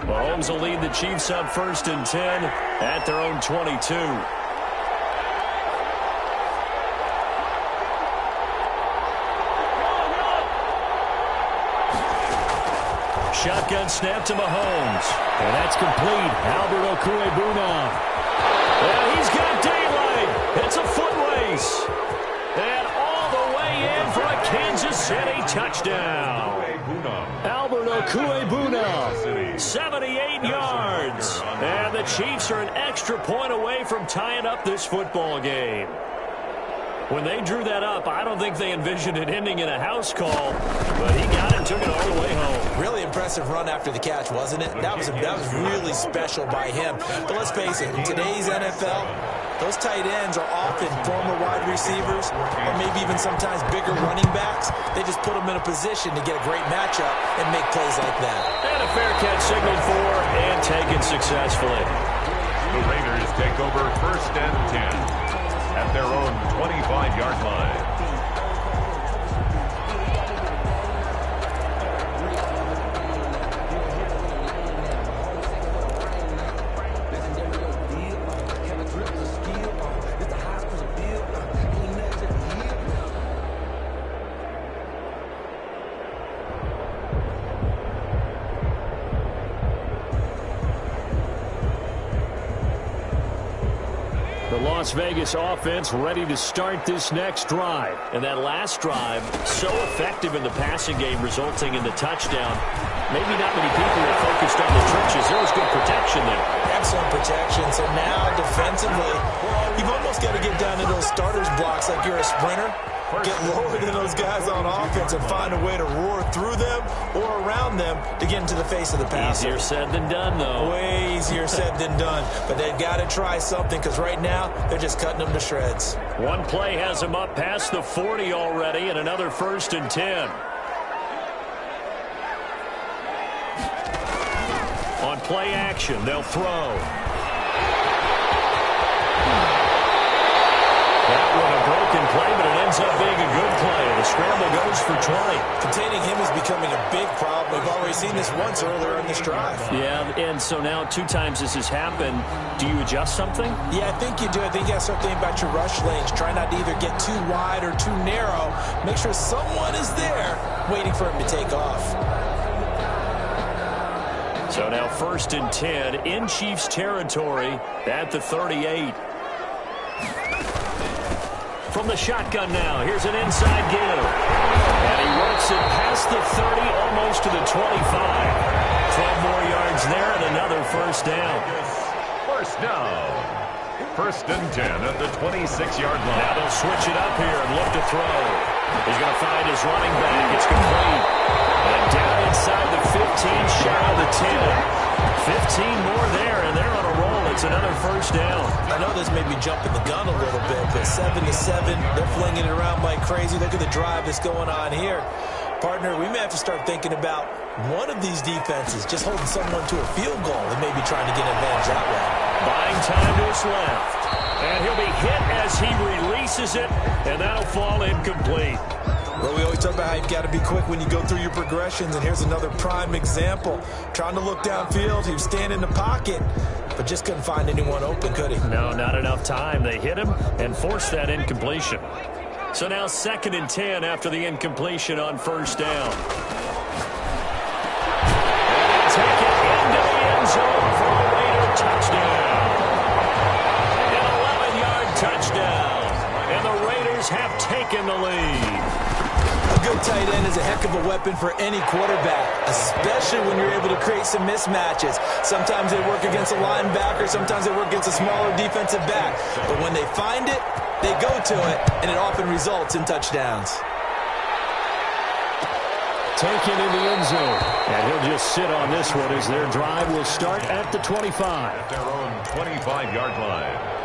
Mahomes will lead the Chiefs up 1st and 10 at their own 22. Shotgun snap to Mahomes. And that's complete. Albert Okwuegbunam. And he's got daylight. It's a foot race. And all the way in for a Kansas City touchdown. Albert Okwuegbunam, 78 yards. And the Chiefs are an extra point away from tying up this football game. When they drew that up, I don't think they envisioned it ending in a house call, but he got it and took it all the way home. Really impressive run after the catch, wasn't it? That was really special by him. But let's face it, in today's NFL, those tight ends are often former wide receivers or maybe even sometimes bigger running backs. They just put them in a position to get a great matchup and make plays like that. And a fair catch signaled for and taken successfully. The Raiders take over 1st and 10. At their own 25-yard line. Las Vegas offense ready to start this next drive. And that last drive, so effective in the passing game, resulting in the touchdown. Maybe not many people are focused on the trenches. There was good protection there. Excellent protection. So now, defensively, you've almost got to get down to those starters blocks like you're a sprinter. Get lower than those guys on offense and find a way to roar through them or around them to get into the face of the passer. Easier said than done, though. Way easier said than done. But they've got to try something because right now they're just cutting them to shreds. One play has them up past the 40 already and another 1st and 10. On play action, they'll throw. That one a broken play, but it ends up being a good play. The scramble goes for 20. Containing him is becoming a big problem. We've already seen this once earlier in this drive. Yeah, and so now 2 times this has happened. Do you adjust something? Yeah, I think you do. I think you have to start thinking about your rush lanes. Try not to either get too wide or too narrow. Make sure someone is there waiting for him to take off. So now 1st and 10 in Chiefs territory at the 38. From the shotgun now, here's an inside give. And he works it past the 30, almost to the 25. 12 more yards there and another 1st down. 1st down. 1st and 10 at the 26-yard line. Now they'll switch it up here and look to throw. He's going to find his running back. It's complete. And down inside the 15, shy of the 10. 15 more there, and they're on a roll. It's another 1st down. I know this may be jumping the gun a little bit, but 7-7, they're flinging it around like crazy. Look at the drive that's going on here. Partner, we may have to start thinking about one of these defenses just holding someone to a field goal and maybe trying to get an advantage that way. Buying time to his left. And he'll be hit as he releases it, and that'll fall incomplete. Well, we always talk about how you've got to be quick when you go through your progressions, and here's another prime example. Trying to look downfield, he was standing in the pocket, but just couldn't find anyone open, could he? No, not enough time. They hit him and forced that incompletion. So now 2nd and 10 after the incompletion on 1st down. And take it into the end zone for a Raider touchdown. An 11-yard touchdown. And the Raiders have taken the lead. A good tight end is a heck of a weapon for any quarterback, especially when you're able to create some mismatches. Sometimes they work against a linebacker, sometimes they work against a smaller defensive back. But when they find it, they go to it, and it often results in touchdowns. Taken in the end zone. And he'll just sit on this one as their drive will start at the 25. At their own 25-yard line.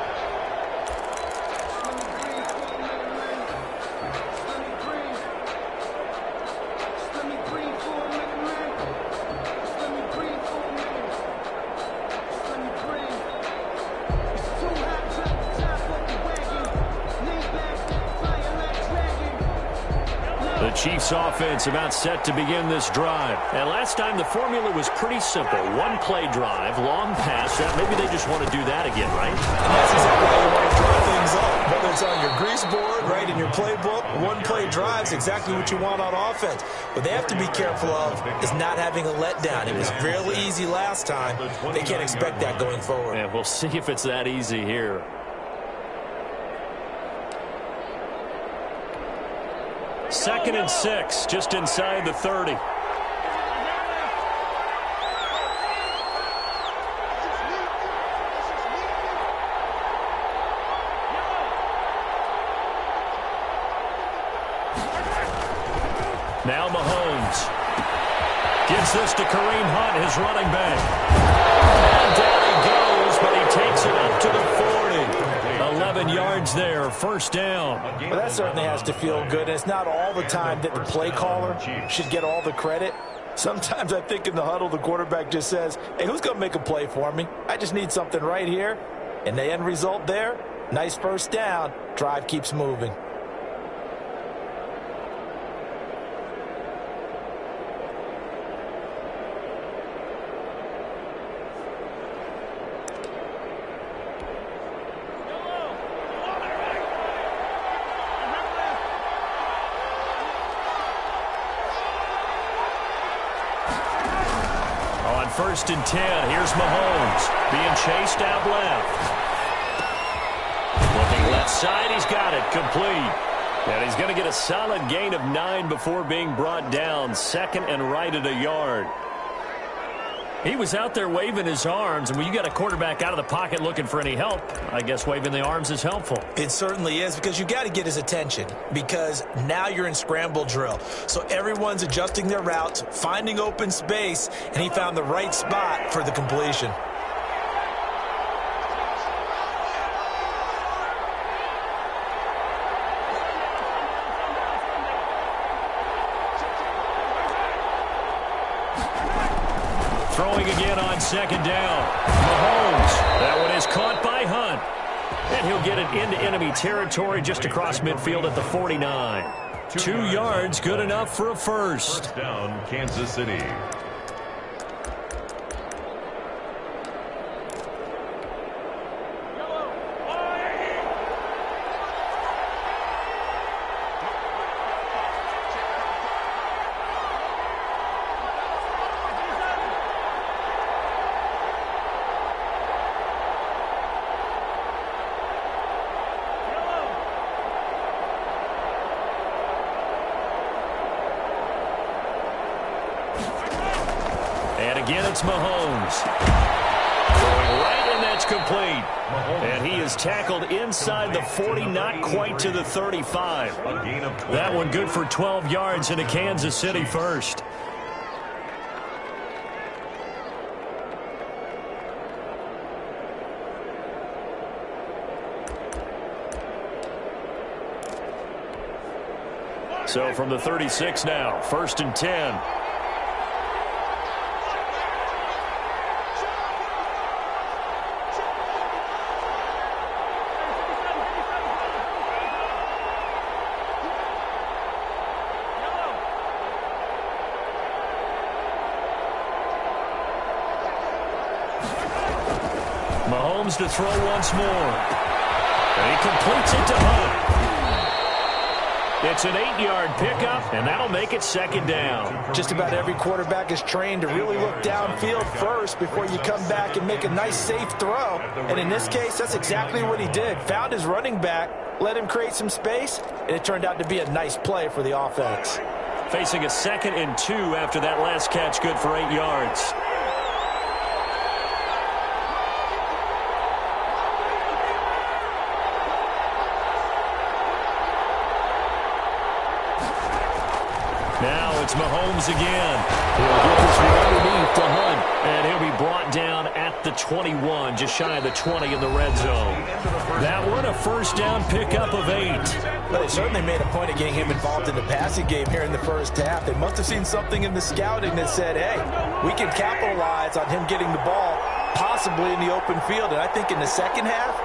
Chiefs offense about set to begin this drive. And last time the formula was pretty simple. One play drive, long pass. Maybe they just want to do that again, right? That's exactly how you want to draw things up. Whether it's on your grease board, right, in your playbook, one play drive is exactly what you want on offense. What they have to be careful of is not having a letdown. It was fairly easy last time. They can't expect that going forward. And we'll see if it's that easy here. Second and 6, just inside the 30. Now Mahomes gives this to Kareem Hunt, his running back. And down he goes, but he takes it up to the 40. 11 yards there, first down. Well, that certainly has to feel good. It's not all the time that the play caller should get all the credit. Sometimes I think in the huddle, the quarterback just says, hey, who's going to make a play for me? I just need something right here. And the end result there, nice first down. Drive keeps moving. First and 10. Here's Mahomes being chased out left. Looking left side. He's got it. Complete. And he's going to get a solid gain of 9 before being brought down. Second and right at a yard. He was out there waving his arms, and when you got a quarterback out of the pocket looking for any help, I guess waving the arms is helpful. It certainly is, because you got to get his attention, because now you're in scramble drill. So everyone's adjusting their routes, finding open space, and he found the right spot for the completion. Throwing again on second down. Mahomes. That one is caught by Hunt. And he'll get it into enemy territory just across midfield at the 49. 2 yards, good enough for a first. First down, Kansas City. Again, it's Mahomes. Going right, and that's complete. And he is tackled inside the 40, not quite to the 35. That one good for 12 yards into Kansas City first. So from the 36 now, first and 10. Mahomes to throw once more. And he completes it to Hunt. It's an 8-yard pickup, and that'll make it second down. Just about every quarterback is trained to really look downfield first before you come back and make a nice, safe throw. And in this case, that's exactly what he did. Found his running back, let him create some space, and it turned out to be a nice play for the offense. Facing a 2nd and 2 after that last catch, good for 8 yards. Now it's Mahomes again. He'll get this one underneath to Hunt, and he'll be brought down at the 21, just shy of the 20 in the red zone. That one, a first down pickup of 8. Well, they certainly made a point of getting him involved in the passing game here in the first half. They must have seen something in the scouting that said, hey, we can capitalize on him getting the ball possibly in the open field. And I think in the second half,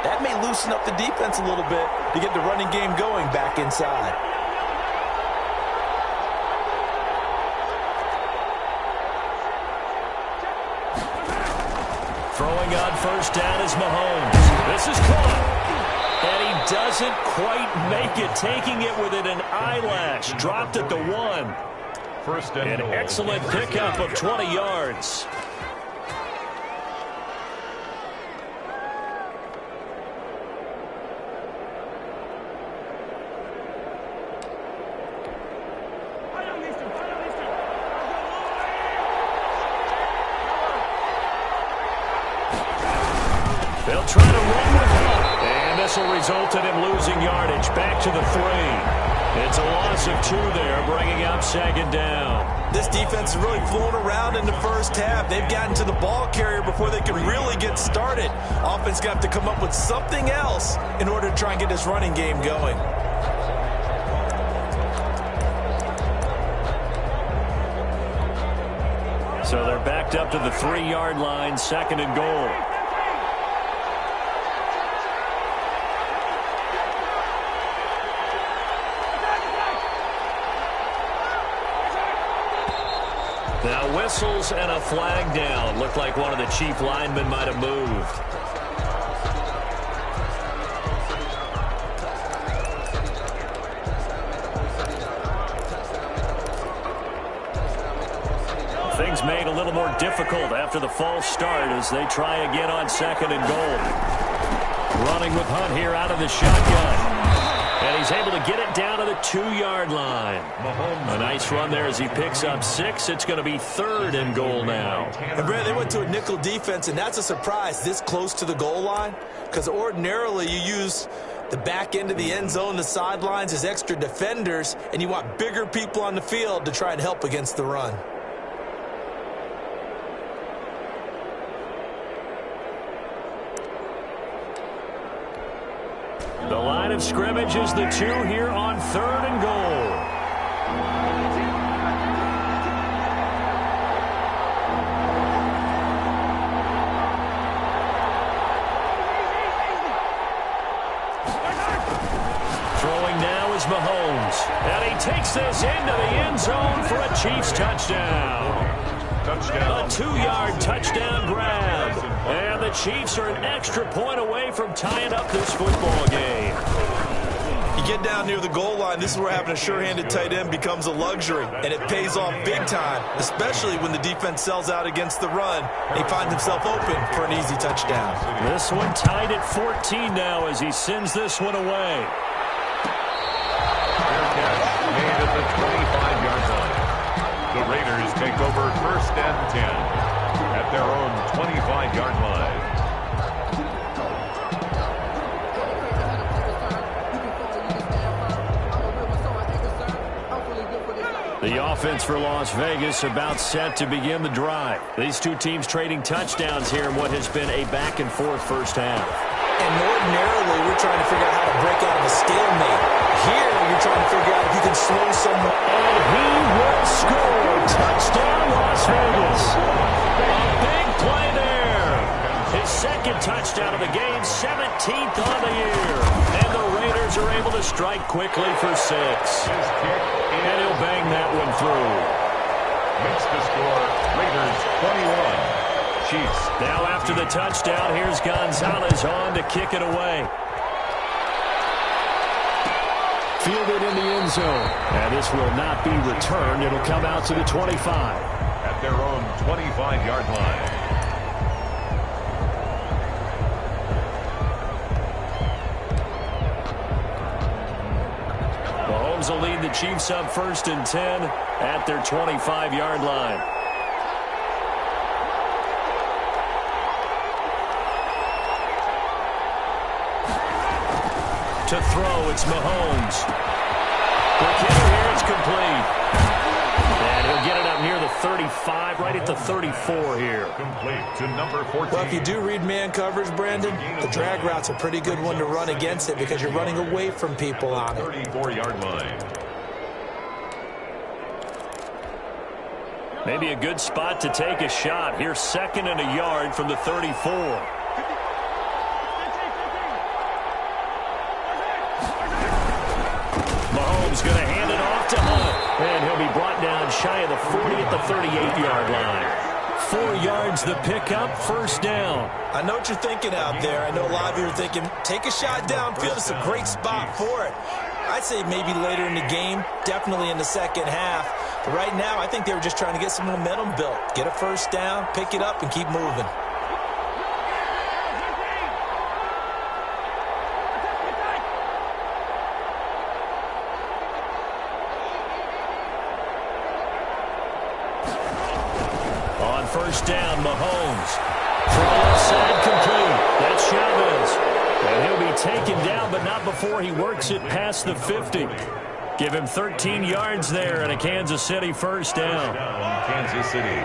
that may loosen up the defense a little bit to get the running game going back inside. Throwing on first down is Mahomes. This is caught. And he doesn't quite make it, taking it within an eyelash. Dropped at the 1. First and An goal. excellent pickup of 20 yards. They'll try to run with Hunt. And this will result in him losing yardage. Back to the 3. It's a loss of 2 there, bringing up second down. This defense has really flown around in the first half. They've gotten to the ball carrier before they can really get started. Offense going to have to come up with something else in order to try and get this running game going. So they're backed up to the 3-yard line, second and goal. Now whistles and a flag down. Looked like one of the chief linemen might have moved. Things made a little more difficult after the false start as they try again on second and goal. Running with Hunt here out of the shotgun. And he's able to get it down to the 2-yard line. A nice run there as he picks up 6. It's going to be third and goal now. And Brad, they went to a nickel defense, and that's a surprise this close to the goal line, because ordinarily you use the back end of the end zone, the sidelines as extra defenders, and you want bigger people on the field to try and help against the run. The line of scrimmage is the 2 here on third and goal. Throwing now is Mahomes. And he takes this into the end zone for a Chiefs touchdown. A 2-yard touchdown grab. And the Chiefs are an extra point away from tying up this football game. You get down near the goal line, this is where having a sure-handed tight end becomes a luxury, and it pays off big time, especially when the defense sells out against the run. He finds himself open for an easy touchdown. This one tied at 14 now as he sends this one away. Fair catch made at the 25-yard line. The Raiders take over first and 10 at their own 25-yard line. The offense for Las Vegas about set to begin the drive. These two teams trading touchdowns here in what has been a back-and-forth first half. And ordinarily, we're trying to figure out how to break out of a stalemate. Here, you're trying to figure out if you can slow someone. And he will score. Touchdown, Las Vegas. A big play there. His second touchdown of the game, 17th on the year. And the Raiders are able to strike quickly for 6. And he'll bang that one through. Makes the score Raiders 21. Chiefs. Now after the touchdown, here's Gonzalez on to kick it away. Fielded in the end zone. And this will not be returned. It'll come out to the 25. At their own 25-yard line. Mahomes will lead the Chiefs up first and 10 at their 25-yard line. To throw, it's Mahomes. The kick here is complete. And he'll get it up near the 35, right at the 34 here. Complete to number 14. Well, if you do read man coverage, Brandon, the drag route's a pretty good one to run against it because you're running away from people on it. 34-yard line. Maybe a good spot to take a shot. Here's second and a yard from the 34. Mahomes going to hand it off to Hunt. And he'll be brought down shy of the 40 at the 38-yard line. 4 yards the pickup, first down. I know what you're thinking out there. I know a lot of you are thinking, take a shot downfield. It's a great spot for it. I'd say maybe later in the game, definitely in the second half. But right now, I think they were just trying to get some momentum built. Get a first down, pick it up, and keep moving. On first down, Mahomes. Throw inside, complete. That's Chavez. And he'll be taken down, but not before he works it past the 50. Give him 13 yards there and a Kansas City first down. Kansas City.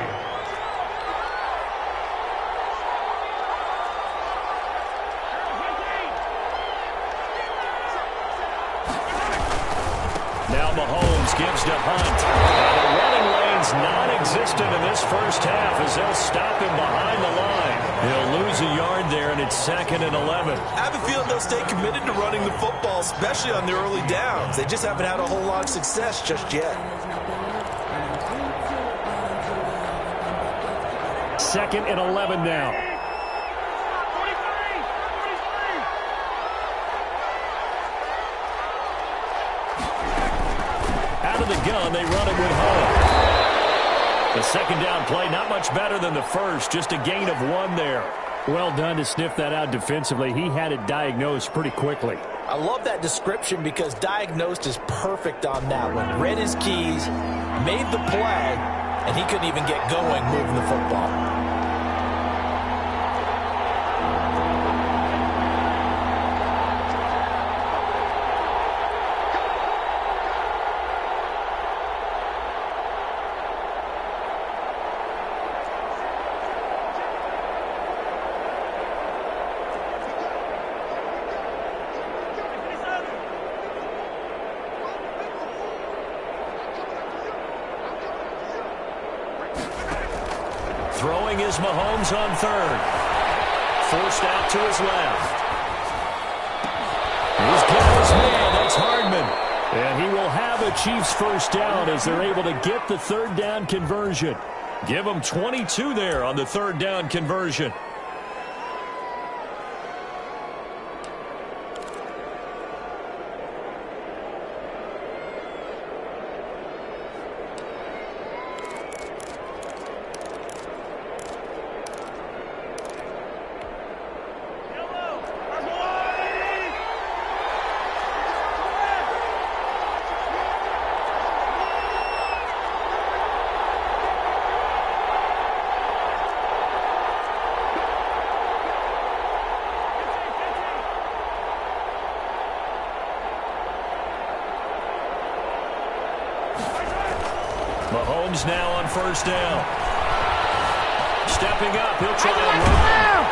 Now Mahomes gives to Hunt. And the running lane's non-existent in this first half as they'll stop him behind the line. He'll lose a yard there, and it's 2nd and 11. I have a feeling they'll stay committed to running the football, especially on the early downs. They just haven't had a whole lot of success just yet. 2nd and 11 now. Out of the gun, they run it with Hunt. The second down play, not much better than the first, just a gain of 1 there. Well done to sniff that out defensively. He had it diagnosed pretty quickly. I love that description because diagnosed is perfect on that one. Read his keys, made the play, and he couldn't even get going moving the football. Throwing is Mahomes on third. Forced out to his left. He's got his man. That's Hardman. And he will have a Chiefs first down as they're able to get the third down conversion. Give them 22 there on the third down conversion. Mahomes now on first down. Stepping up, he'll try and run.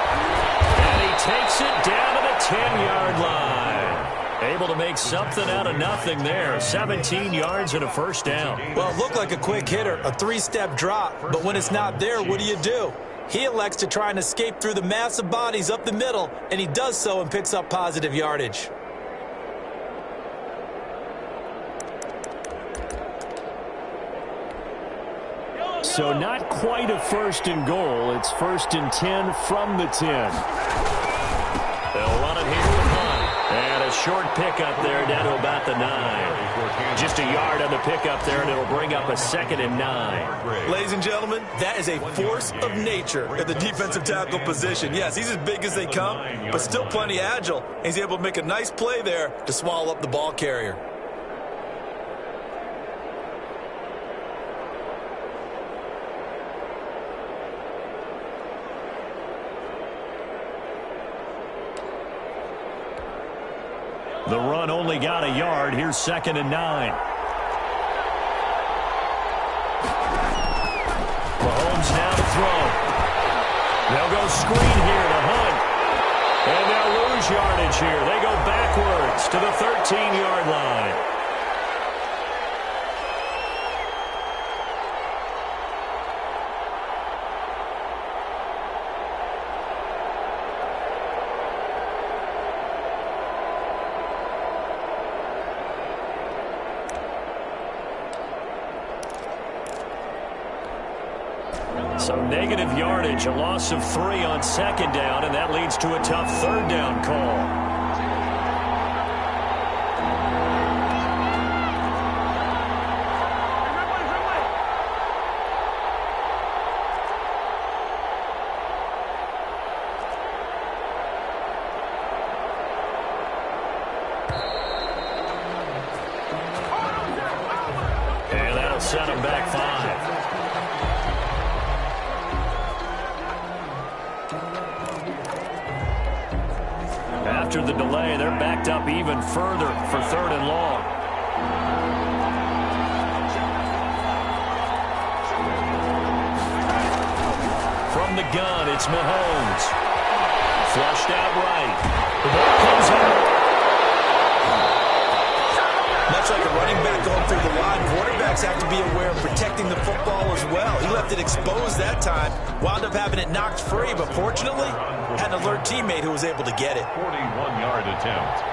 And he takes it down to the 10-yard line. Able to make something out of nothing there. 17 yards and a first down. Well, it looked like a quick hitter, a 3-step drop. But when it's not there, what do? He elects to try and escape through the massive bodies up the middle, and he does so and picks up positive yardage. So not quite a 1st and goal. It's 1st and 10 from the 10. They'll run it here with Hunt. And a short pickup there down to about the 9. Just a yard on the pickup there, and it'll bring up a 2nd and 9. Ladies and gentlemen, that is a force of nature at the defensive tackle position. Yes, he's as big as they come, but still plenty agile. He's able to make a nice play there to swallow up the ball carrier. The run only got a yard. Here's 2nd and 9. Mahomes now to throw. They'll go screen here to Hunt. And they'll lose yardage here. They go backwards to the 13-yard line. So negative yardage, a loss of 3 on second down, and that leads to a tough third down call. And that'll set them back 5. After the delay, they're backed up even further for 3rd and long. From the gun, it's Mahomes. Flushed out right. The ball comes out. Much like a running back going through the line, quarterbacks have to be aware of protecting the football as well. He left it exposed that time, wound up having it knocked free, but fortunately, had an alert teammate who was able to get it. 41-yard attempt.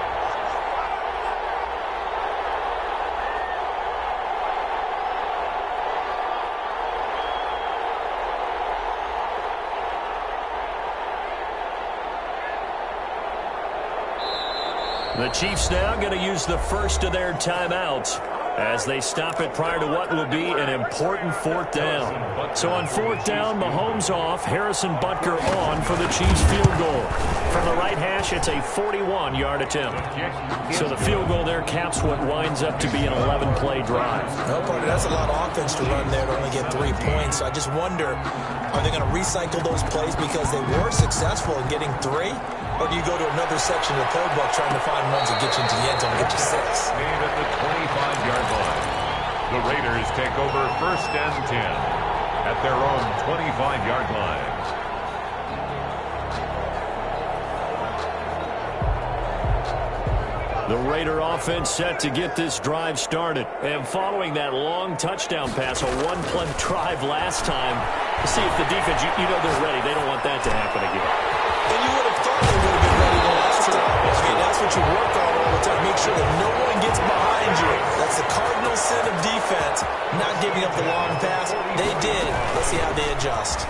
The Chiefs now going to use the first of their timeouts as they stop it prior to what will be an important 4th down. So on 4th down, Mahomes off, Harrison Butker on for the Chiefs field goal. From the right hash, it's a 41-yard attempt. So the field goal there caps what winds up to be an 11-play drive. No, partner, that's a lot of offense to run there to only get 3 points. I just wonder, are they going to recycle those plays because they were successful in getting 3? Or do you go to another section of the playbook trying to find ones that get you into the end zone and get you 6? Made at the 25-yard line. The Raiders take over 1st and 10 at their own 25-yard line. The Raider offense set to get this drive started. And following that long touchdown pass, a one-play drive last time, see if the defense, you know they're ready. They don't want that to happen again. And you would have thought they would have been ready the last time. I mean, that's what you work on all the time. Make sure that no one gets behind you. That's the cardinal sin of defense, not giving up the long pass. They did. Let's see how they adjust.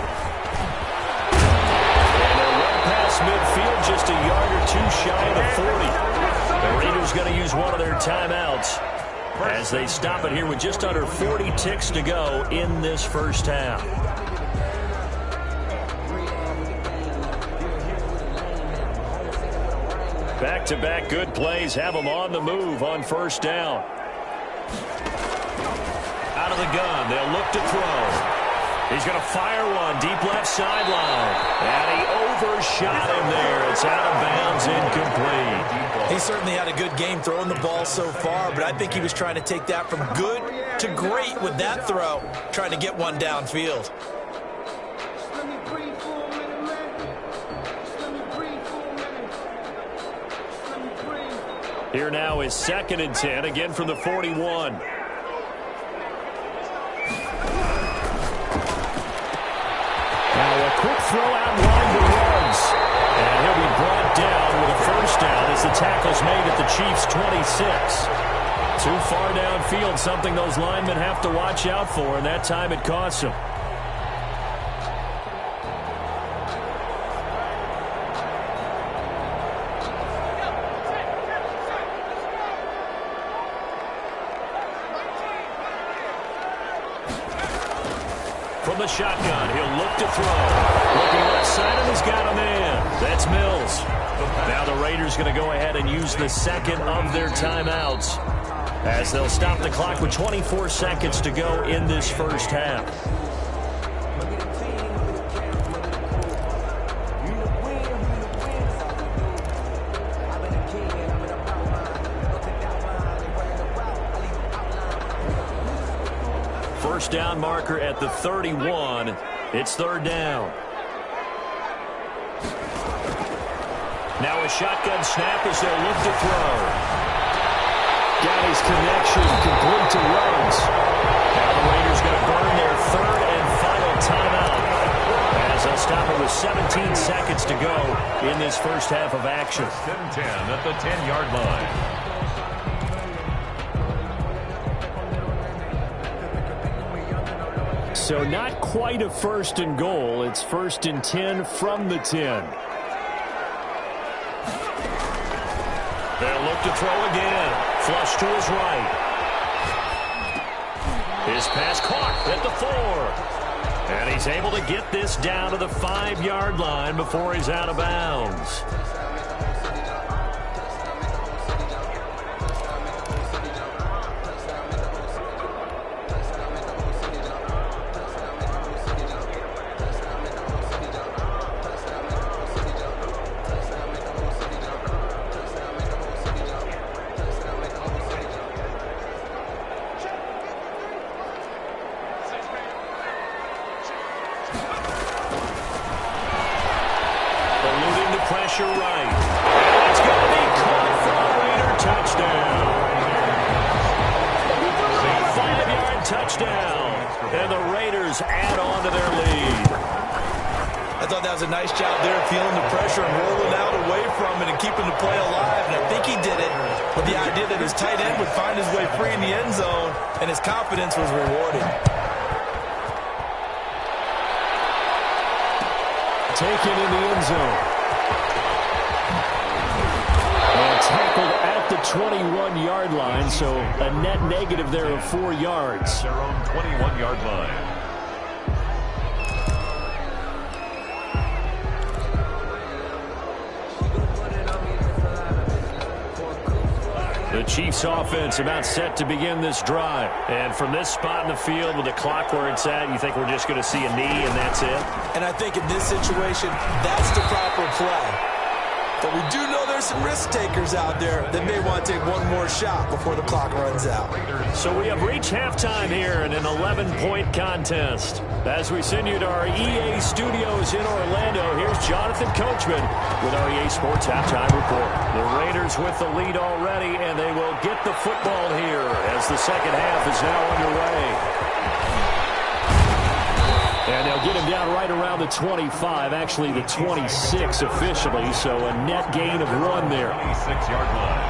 And they're run past midfield, just a yard or 2 shy of the 40. The Raiders going to use one of their timeouts as they stop it here with just under 40 ticks to go in this first half. Back-to-back good plays have them on the move on 1st down. Out of the gun, they'll look to throw. He's going to fire one deep left sideline. And he overshot him there. It's out of bounds, incomplete. He certainly had a good game throwing the ball so far, but I think he was trying to take that from good to great with that throw, trying to get one downfield. Here now is 2nd and 10, again from the 41. Now a quick throw out wide to Ruggs. And he'll be brought down with a 1st down as the tackle's made at the Chiefs' 26. Too far downfield, something those linemen have to watch out for, and that time it costs them. From the shotgun, he'll look to throw. Looking left side, and he's got a man. That's Mills. Now the Raiders going to go ahead and use the 2nd of their timeouts as they'll stop the clock with 24 seconds to go in this first half. First down marker at the 31. It's 3rd down. Now a shotgun snap as they'll look to throw. Got his connection, complete to Ruggs. Now the Raiders going to burn their 3rd and final timeout as they'll stop it with 17 seconds to go in this first half of action. 10 at the 10-yard line. So not quite a 1st and goal. It's 1st and 10 from the 10. They'll look to throw again. Flush to his right. His pass caught at the 4. And he's able to get this down to the 5-yard line before he's out of bounds. Pressure right. It's going to be caught for a Raider touchdown. 5-yard touchdown. And the Raiders add on to their lead. I thought that was a nice job there, feeling the pressure and rolling out away from it and keeping the play alive. And I think he did it with the idea that his tight end would find his way free in the end zone, and his confidence was rewarded. Taken in the end zone. Tackled at the 21-yard line, so a net negative there of 4 yards. Their own 21-yard line. The Chiefs offense about set to begin this drive. And from this spot in the field with the clock where it's at, you think we're just going to see a knee and that's it? And I think in this situation, that's the proper play. But we do know there's some risk takers out there that may want to take one more shot before the clock runs out. So we have reached halftime here in an 11-point contest. As we send you to our EA studios in Orlando, here's Jonathan Coachman with our EA Sports Halftime Report. The Raiders with the lead already, and they will get the football here as the second half is now underway. And they'll get him down right around the 25, actually the 26 officially, so a net gain of 1 there. 26-yard line.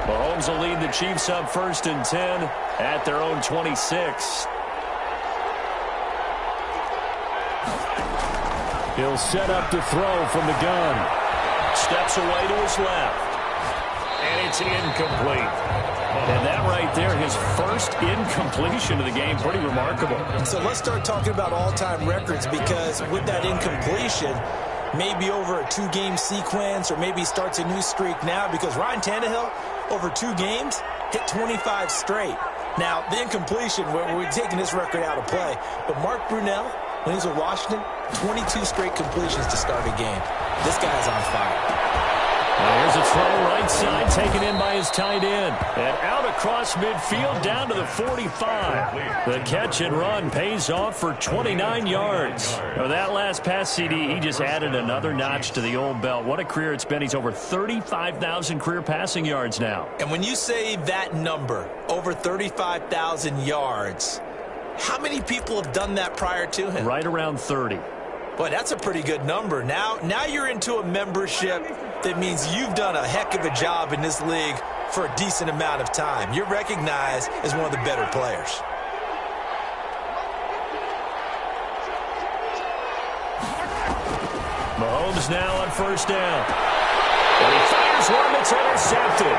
Mahomes will lead the Chiefs up 1st and 10 at their own 26. He'll set up to throw from the gun. Steps away to his left. And it's incomplete. And that right there, his first incompletion of the game, pretty remarkable. So let's start talking about all-time records, because with that incompletion, maybe over a 2-game sequence, or maybe starts a new streak now, because Ryan Tannehill, over 2 games, hit 25 straight. Now, the incompletion, we're taking this record out of play, but Mark Brunell, when he was with Washington, 22 straight completions to start a game. This guy's on fire. Now here's a throw right side, taken in by his tight end. And out across midfield, down to the 45. The catch and run pays off for 29 yards. Now that last pass CD, he just added another notch to the old belt. What a career it's been. He's over 35,000 career passing yards now. And when you say that number, over 35,000 yards, how many people have done that prior to him? Right around 30. Boy, that's a pretty good number. Now you're into a membership that means you've done a heck of a job in this league for a decent amount of time. You're recognized as one of the better players. Mahomes now on 1st down. And he fires one that's intercepted.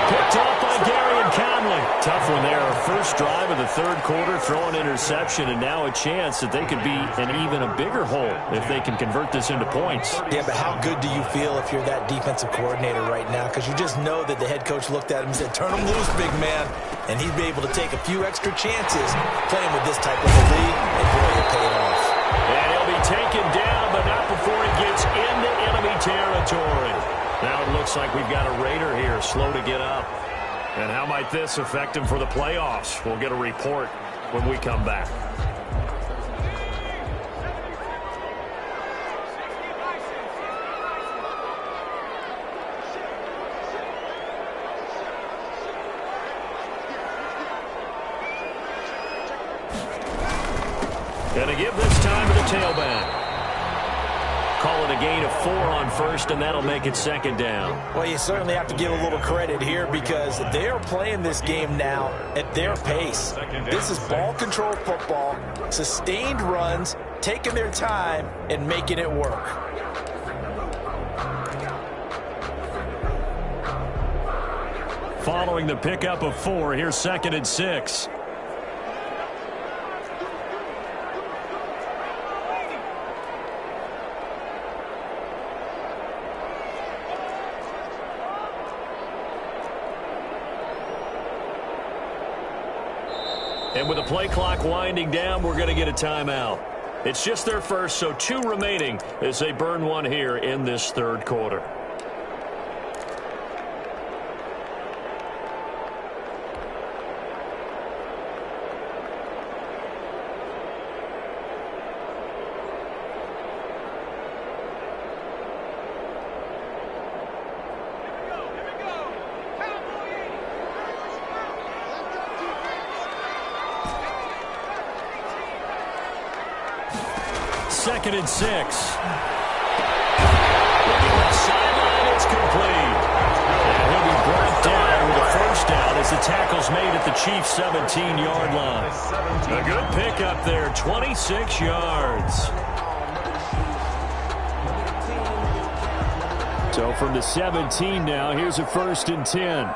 Picked off by Gary and Conley. Tough one there. First drive of the 3rd quarter, throwing interception, and now a chance that they could be in even a bigger hole if they can convert this into points. Yeah, but how good do you feel if you're that defensive coordinator right now? Because you just know that the head coach looked at him and said, turn him loose, big man. And he'd be able to take a few extra chances playing with this type of a lead, and boy, it paid off. And he'll be taken down, but not before he gets into enemy territory. Now it looks like we've got a Raider here, slow to get up. And how might this affect him for the playoffs? We'll get a report when we come back. Gonna give this time to the tailback. Call it a gain of 4 on first, and that'll make it second down. Well, you certainly have to give a little credit here because they're playing this game now at their pace. This is ball control football, sustained runs, taking their time, and making it work. Following the pickup of 4, here's 2nd and 6. And with the play clock winding down, we're going to get a timeout. It's just their first, so 2 remaining as they burn one here in this third quarter. Second and 6. Looking left sideline, it's complete. And he'll be brought down with a first down as the tackle's made at the Chiefs' 17-yard line. A good pickup there, 26 yards. So from the 17 now, here's a 1st and 10.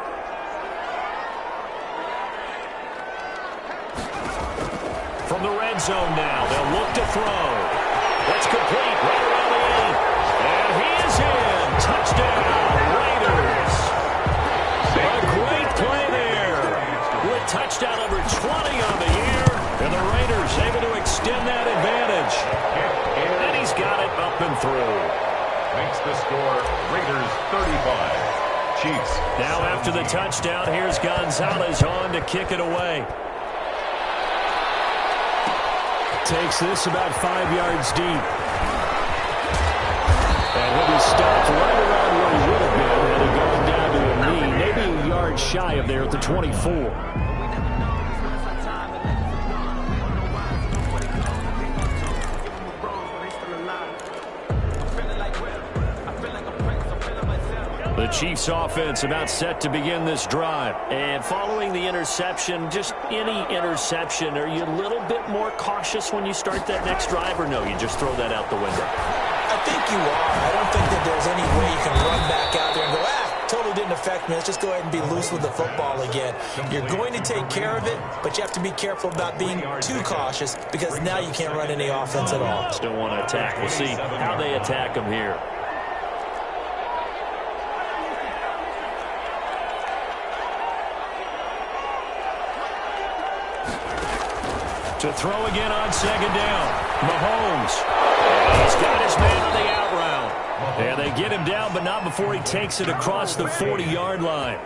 From the red zone now, they'll look to throw. That's complete right around the 8. And he is in. Touchdown, Raiders. A great play there. With touchdown number 20 on the year. And the Raiders able to extend that advantage. And he's got it up and through. Makes the score Raiders 35. Chiefs. Now after the touchdown, here's Gonzalez on to kick it away. Takes this about 5 yards deep. And he'll be stopped right around where he would have been had he gone down to a knee, maybe a yard shy of there at the 24. The Chiefs offense about set to begin this drive. And following the interception, just any interception, are you a little bit more cautious when you start that next drive, or no, you just throw that out the window? I think you are. I don't think that there's any way you can run back out there and go, totally didn't affect me. Let's just go ahead and be loose with the football again. You're going to take care of it, but you have to be careful about being too cautious because now you can't run any offense at all. Still want to attack. We'll see how they attack them here. To throw again on second down. Mahomes. He's got his man on the out route. And they get him down, but not before he takes it across the 40-yard line.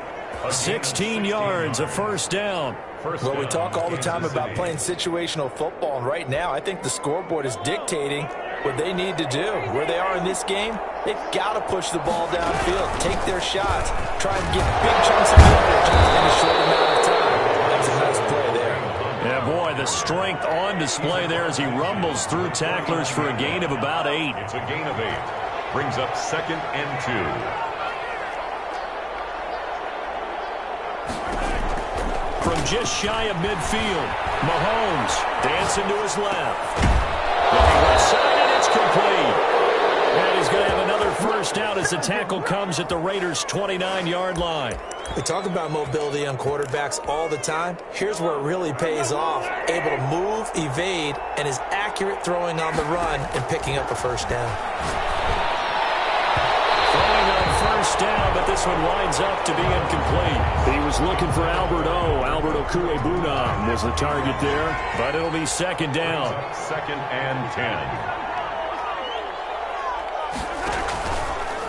16 yards, a first down. Well, we talk all the time about playing situational football, and right now I think the scoreboard is dictating what they need to do. Where they are in this game, they've got to push the ball downfield, take their shots, try and get big chunks of yardage in a short amount of time. That was a nice play there. Yeah, boy, the strength on display there as he rumbles through tacklers for a gain of about 8. It's a gain of 8. Brings up 2nd and 2. From just shy of midfield, Mahomes dancing to his left. Looking left side, and it's complete. And he's going to have another first down as the tackle comes at the Raiders' 29-yard line. We talk about mobility on quarterbacks all the time. Here's where it really pays off. Able to move, evade, and is accurate throwing on the run and picking up a first down. Throwing on first down, but this one winds up to be incomplete. He was looking for Albert Okwuegbunam was the target there, but it'll be second down. 2nd and 10.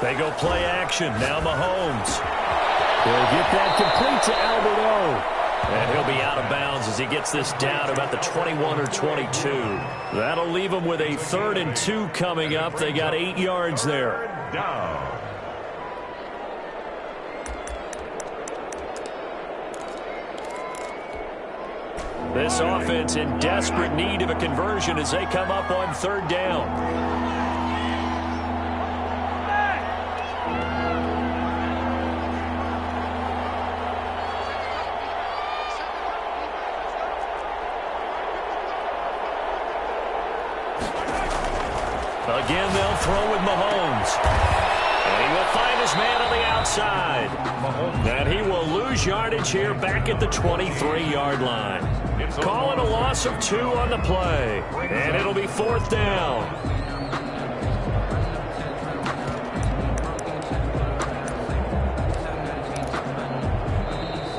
They go play action. Now Mahomes. He'll get that complete to Albert O. And he'll be out of bounds as he gets this down about the 21 or 22. That'll leave him with a 3rd and 2 coming up. They got 8 yards there. Down. This offense in desperate need of a conversion as they come up on 3rd down. Again, they'll throw with Mahomes. And he will find his man on the outside. And he will lose yardage here back at the 23-yard line. Call it a loss of 2 on the play. And it'll be 4th down.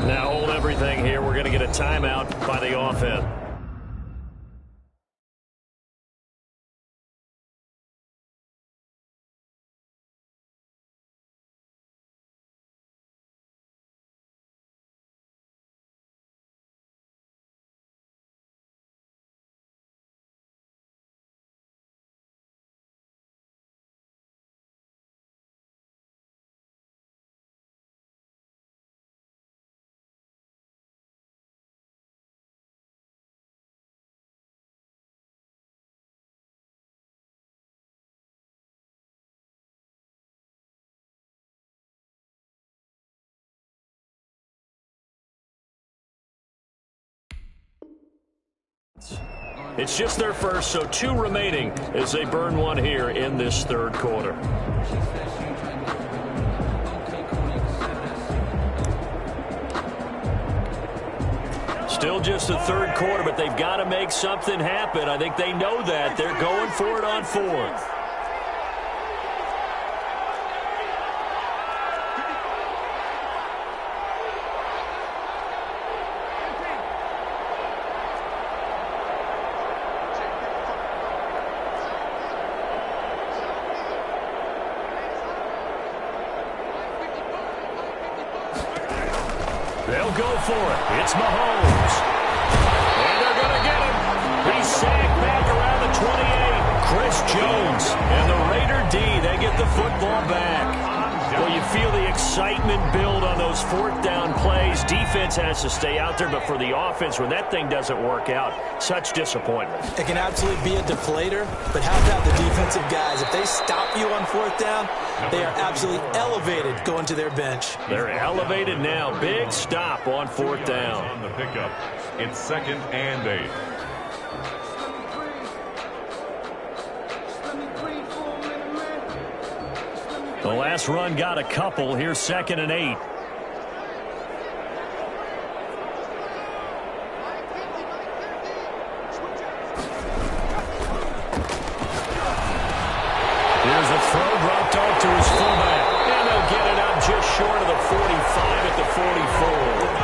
Now hold everything here. We're going to get a timeout by the offense. It's just their first, so 2 remaining as they burn 1 here in this 3rd quarter. Still just the 3rd quarter, but they've got to make something happen. I think they know that. They're going for it on 4th. They'll go for it. It's Mahomes. And they're going to get him. He's sacked back around the 28. Chris Jones and the Raider D, they get the football back. Well, you feel the excitement build on those 4th down plays. Defense has to stay out there, but for the offense, when that thing doesn't work out, such disappointment. It can absolutely be a deflator, but how about the defensive guys? If they stop you on 4th down, they are absolutely elevated going to their bench. They're elevated now. Big stop on 4th down. On the pickup, it's 2nd and 8. The last run got a couple. Here's 2nd and 8. Here's a throw dropped off to his fullback. And they'll get it up just short of the 45 at the 44.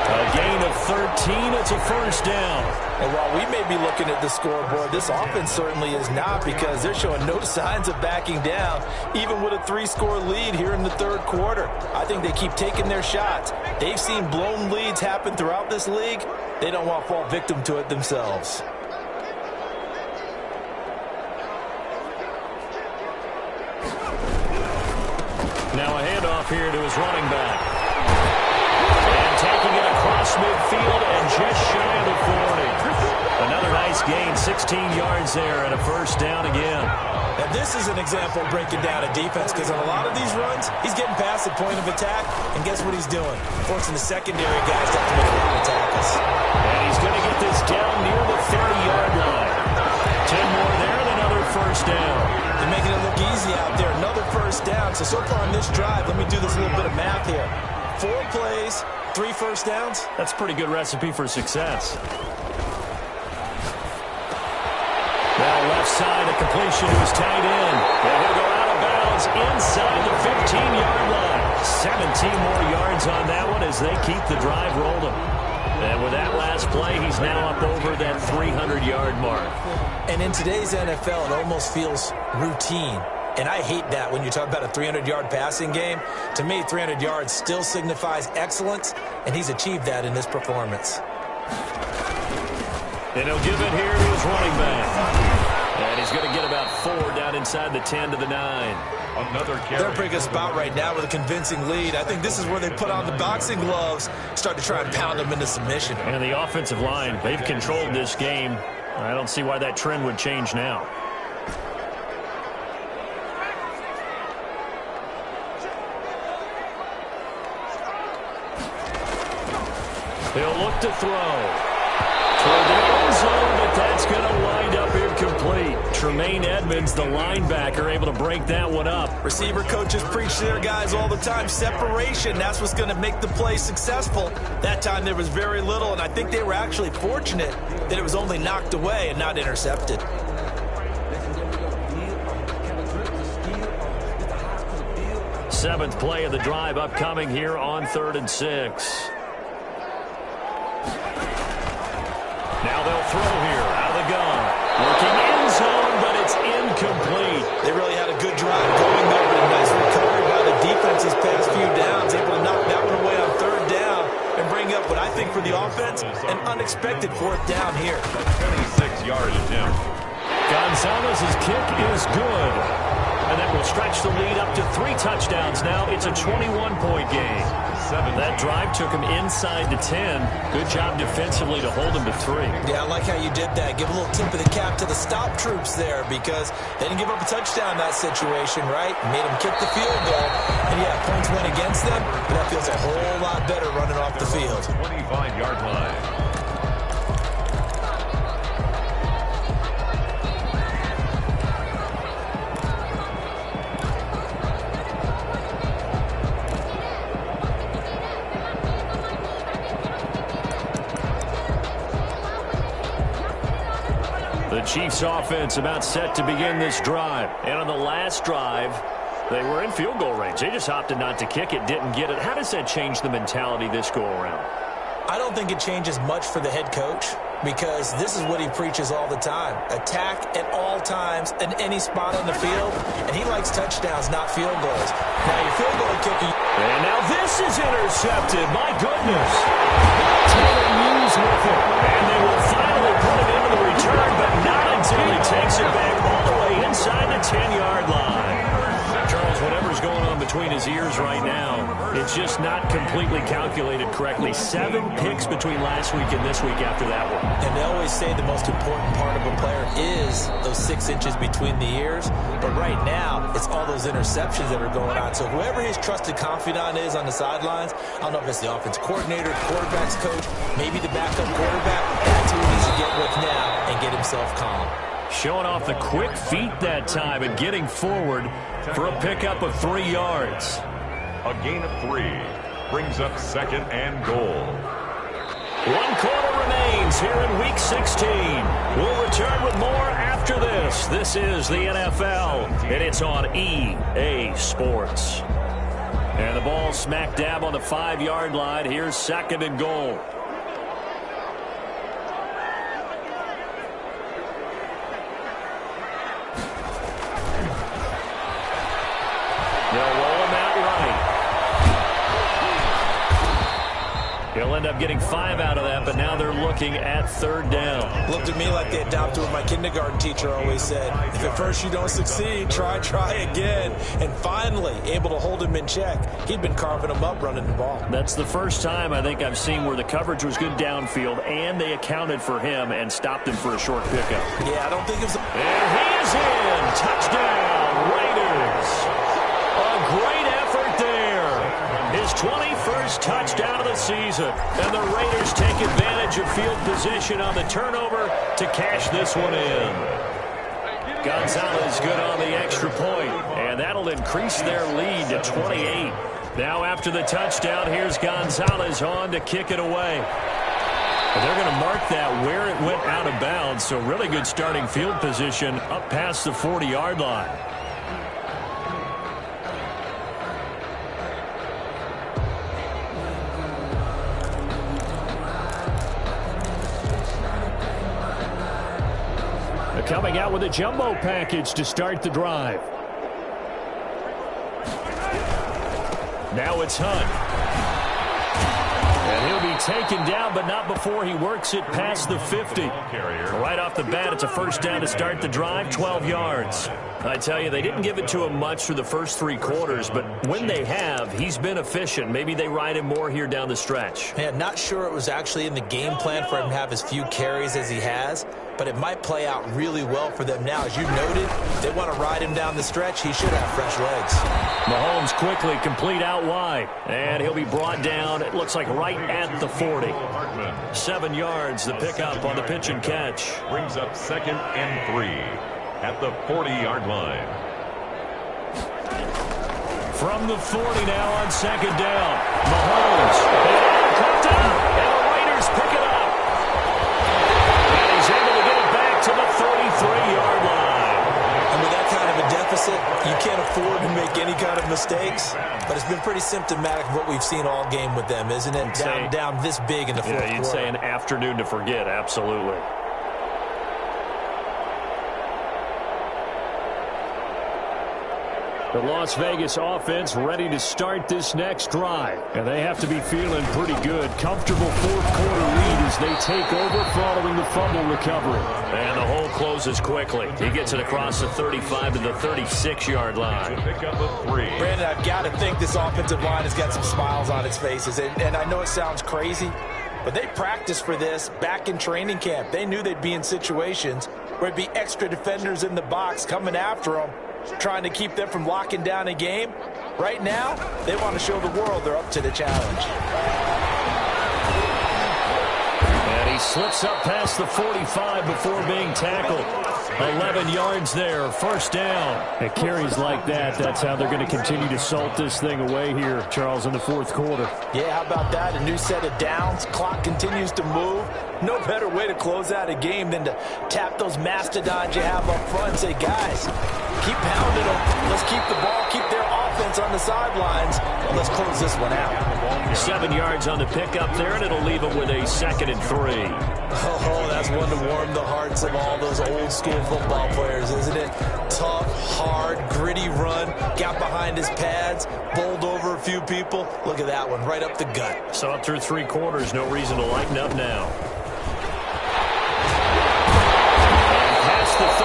A gain of 13. It's a 1st down. And while we may be looking at the scoreboard, this offense certainly is not, because they're showing no signs of backing down, even with a 3-score lead here in the 3rd quarter. I think they keep taking their shots. They've seen blown leads happen throughout this league. They don't want to fall victim to it themselves. Now a handoff here to his running back. And taking it across midfield and just shy of the 40. Another nice gain, 16 yards there and a 1st down again. Now this is an example of breaking down a defense, because on a lot of these runs, he's getting past the point of attack, and guess what he's doing? Forcing the secondary guys to have to make a lot of tackles. And he's going to get this down near the 30-yard line. 10 more there and another 1st down. They're making it look easy out there. Another 1st down. So far on this drive, let me do this little bit of math here. 4 plays, 3 1st downs. That's a pretty good recipe for success. Now left side, a completion to his tight end. And he'll go out of bounds inside the 15-yard line. 17 more yards on that one as they keep the drive rolling. And with that last play, he's now up over that 300-yard mark. And in today's NFL, it almost feels routine. And I hate that when you talk about a 300-yard passing game. To me, 300 yards still signifies excellence, and he's achieved that in this performance. And he'll give it here to his running back. And he's going to get about 4 down inside the 10 to the 9. Another carry. They're a pretty good spot right now with a convincing lead. I think this is where they put on the boxing gloves, start to try and pound them into submission. And the offensive line, they've controlled this game. I don't see why that trend would change now. He'll look to throw. Toward the end zone, but that's going to wind up incomplete. Tremaine Edmonds, the linebacker, able to break that one up. Receiver coaches preach to their guys all the time. Separation, that's what's going to make the play successful. That time there was very little, and I think they were actually fortunate that it was only knocked away and not intercepted. Seventh play of the drive upcoming here on 3rd and 6. Now they'll throw here out of the gun. Looking end zone, but it's incomplete. They really had a good drive going over. A nice recovery by the defense these past few downs. Able to knock that one away on 3rd down and bring up what I think for the offense, an unexpected 4th down here. 26-yard attempt. Gonzalez's kick is good. And that will stretch the lead up to 3 touchdowns now. It's a 21-point game. That drive took him inside to 10. Good job defensively to hold him to 3. Yeah, I like how you did that. Give a little tip of the cap to the stop troops there because they didn't give up a touchdown in that situation, right? Made them kick the field goal. And, yeah, points went against them, but that feels a whole lot better running off the field. 25-yard line. The Chiefs offense about set to begin this drive. And on the last drive, they were in field goal range. They just opted not to kick it, didn't get it. How does that change the mentality this go around? I don't think it changes much for the head coach because this is what he preaches all the time. Attack at all times in any spot on the field, and he likes touchdowns, not field goals. Now, your field goal kicking. And now this is intercepted. My goodness. Taylor Hughes with it. And they will finally put it into the return, but not until he takes it back all the way inside the 10-yard line. Charles, whatever's going on between his ears right now, it's just not completely calculated correctly. 7 picks between last week and this week after that one. And they always say the most important part of a player is those 6 inches between the ears. But right now, it's all those interceptions that are going on. So whoever his trusted confidant is on the sidelines, I don't know if it's the offense coordinator, quarterback's coach, maybe the backup quarterback, that's who he needs to get with now and get himself calm. Showing off the quick feet that time and getting forward for a pickup of 3 yards. A gain of 3 brings up 2nd and goal. 1 quarter remains here in Week 16. We'll return with more after this. This is the NFL, and it's on EA Sports. And the ball smack dab on the 5-yard line. Here's 2nd and goal. They'll roll him out right. He'll end up getting 5 out of that, but now they're looking at 3rd down. Looked at me like they adopted what my kindergarten teacher always said. If at first you don't succeed, try again. And finally, able to hold him in check. He'd been carving him up running the ball. That's the first time I think I've seen where the coverage was good downfield, and they accounted for him and stopped him for a short pickup. Yeah, I don't think it was... And he is in. Touchdown, Raiders. A great effort there. His 21st touchdown of the season. And the Raiders take advantage of field position on the turnover to cash this one in. Gonzalez good on the extra point, and that'll increase their lead to 28. Now after the touchdown, here's Gonzalez on to kick it away. And they're going to mark that where it went out of bounds, so really good starting field position up past the 40-yard line. Coming out with a jumbo package to start the drive. Now it's Hunt. And he'll be taken down, but not before he works it past the 50. Right off the bat, it's a 1st down to start the drive, 12 yards. I tell you, they didn't give it to him much through the first 3 quarters, but when they have, he's been efficient. Maybe they ride him more here down the stretch. Man, not sure it was actually in the game plan for him to have as few carries as he has, but it might play out really well for them now. As you noted, if they want to ride him down the stretch, he should have fresh legs. Mahomes quickly complete out wide, and he'll be brought down, it looks like right at the 40. 7 yards, the pickup on the pitch and catch. Brings up 2nd and 3. at the 40-yard line. From the 40 now on second down. Mahomes. Caught up, and the Raiders pick it up. And he's able to get it back to the 33-yard line. And with that kind of a deficit, you can't afford to make any kind of mistakes. But it's been pretty symptomatic of what we've seen all game with them, isn't it? Down this big in the fourth quarter. Yeah, you'd say an afternoon to forget, absolutely. The Las Vegas offense ready to start this next drive. And they have to be feeling pretty good. Comfortable fourth-quarter lead as they take over following the fumble recovery. And the hole closes quickly. He gets it across the 35 to the 36-yard line. Pick up a 3. Brandon, I've got to think this offensive line has got some smiles on its faces. And I know it sounds crazy, but they practiced for this back in training camp. They knew they'd be in situations where it'd be extra defenders in the box coming after them, trying to keep them from locking down a game. Right now, they want to show the world they're up to the challenge. And he slips up past the 45 before being tackled. 11 yards there, first down. It carries like that. That's how they're going to continue to salt this thing away here, Charles, in the fourth quarter. Yeah, how about that? A new set of downs. Clock continues to move. No better way to close out a game than to tap those mastodons you have up front and say, guys, keep pounding them. Let's keep the ball, keep their offense on the sidelines, and let's close this one out. 7 yards on the pickup there, and it'll leave them with a 2nd and 3. Oh, that's one to warm the hearts of all those old-school football players, isn't it? Tough, hard, gritty run, got behind his pads, bowled over a few people. Look at that one, right up the gut. So up through 3 quarters, no reason to lighten up now. The 35,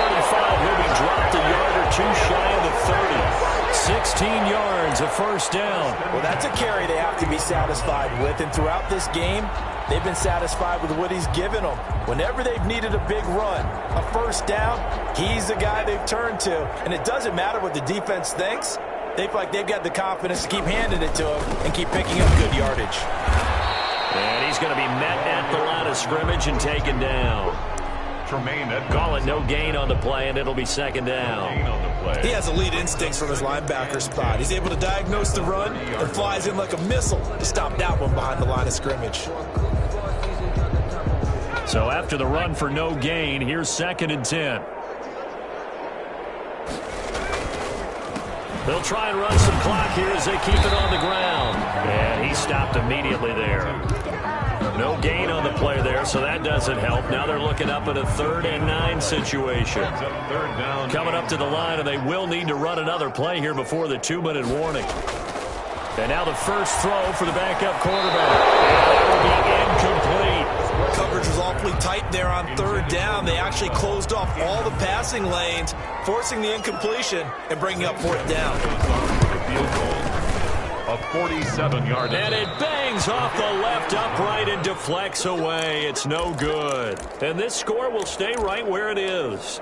he'll be dropped a yard or two shy of the 30. 16 yards, a first down. Well, that's a carry they have to be satisfied with, and throughout this game, they've been satisfied with what he's given them. Whenever they've needed a big run, a first down, he's the guy they've turned to. And it doesn't matter what the defense thinks. They feel like they've got the confidence to keep handing it to him and keep picking up good yardage. And he's going to be met at the line of scrimmage and taken down. Call it no gain on the play, and it'll be second down. He has elite instincts from his linebacker spot. He's able to diagnose the run and flies in like a missile to stop that one behind the line of scrimmage. So after the run for no gain, here's 2nd and 10. They'll try and run some clock here as they keep it on the ground. And he stopped immediately there. No gain on the play there, so that doesn't help. Now they're looking up at a 3rd and 9 situation. Coming up to the line, and they will need to run another play here before the 2-minute warning. And now the first throw for the backup quarterback. And that will be incomplete. Coverage was awfully tight there on 3rd down. They actually closed off all the passing lanes, forcing the incompletion and bringing up 4th down. Field goal. A 47-yard. And it bangs off the left upright and deflects away. It's no good. And this score will stay right where it is.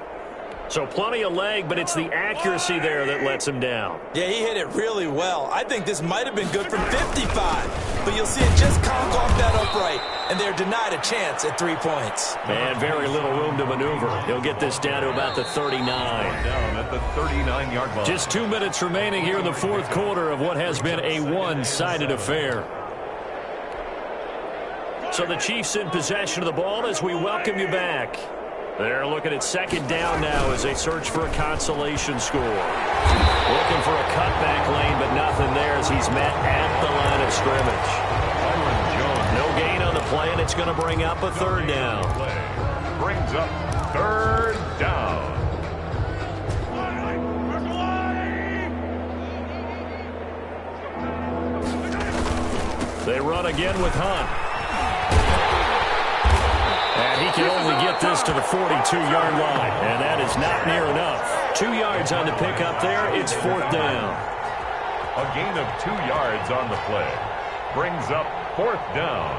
So plenty of leg, but it's the accuracy there that lets him down. Yeah, he hit it really well. I think this might have been good from 55. But you'll see it just conk off that upright, and they're denied a chance at 3 points. And very little room to maneuver. He'll get this down to about the 39. Down at the 39-yard line. Just 2 minutes remaining here in the fourth quarter of what has been a one-sided affair. So the Chiefs in possession of the ball as we welcome you back. They're looking at 2nd down now as they search for a consolation score. Looking for a cutback lane, but nothing there as he's met at the line of scrimmage. No gain on the play, and it's going to bring up a 3rd down. Brings up 3rd down. They run again with Hunt. And he can only get this to the 42-yard line. And that is not near enough. 2 yards on the pickup there. It's 4th down. A gain of 2 yards on the play. Brings up 4th down.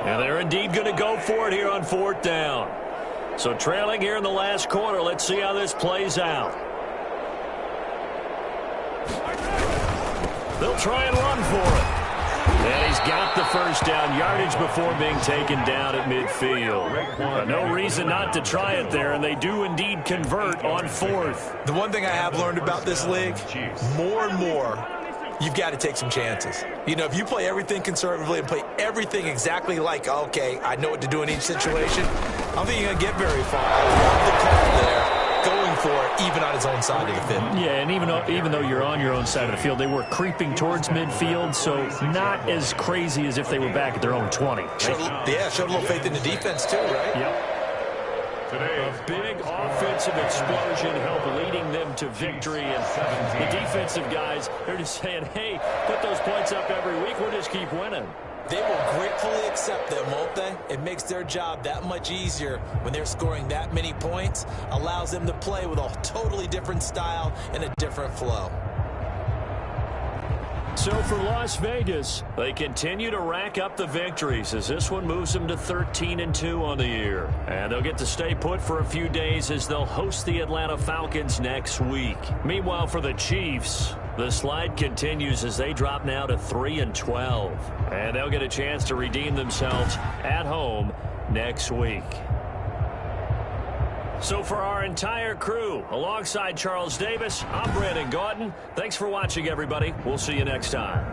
And they're indeed going to go for it here on 4th down. So trailing here in the last quarter. Let's see how this plays out. They'll try and run for it. And he's got the first down, yardage before being taken down at midfield. No reason not to try it there, and they do indeed convert on fourth. The one thing I have learned about this league, more and more, you've got to take some chances. You know, if you play everything conservatively and play everything exactly like, okay, I know what to do in each situation, I don't think you're going to get very far. I love the call there, going for it, even on his own side of the field. Yeah, and even though you're on your own side of the field, they were creeping towards midfield, so not as crazy as if they were back at their own 20. Showed a little faith in the defense too, right? Yep. A big offensive explosion helped leading them to victory. And the defensive guys, they're just saying, hey, put those points up every week. We'll just keep winning. They will gratefully accept them, won't they? It makes their job that much easier when they're scoring that many points. Allows them to play with a totally different style and a different flow. So for Las Vegas, they continue to rack up the victories as this one moves them to 13-2 on the year. And they'll get to stay put for a few days as they'll host the Atlanta Falcons next week. Meanwhile, for the Chiefs, the slide continues as they drop now to 3-12. And they'll get a chance to redeem themselves at home next week. So for our entire crew, alongside Charles Davis, I'm Brandon Gautin. Thanks for watching, everybody. We'll see you next time.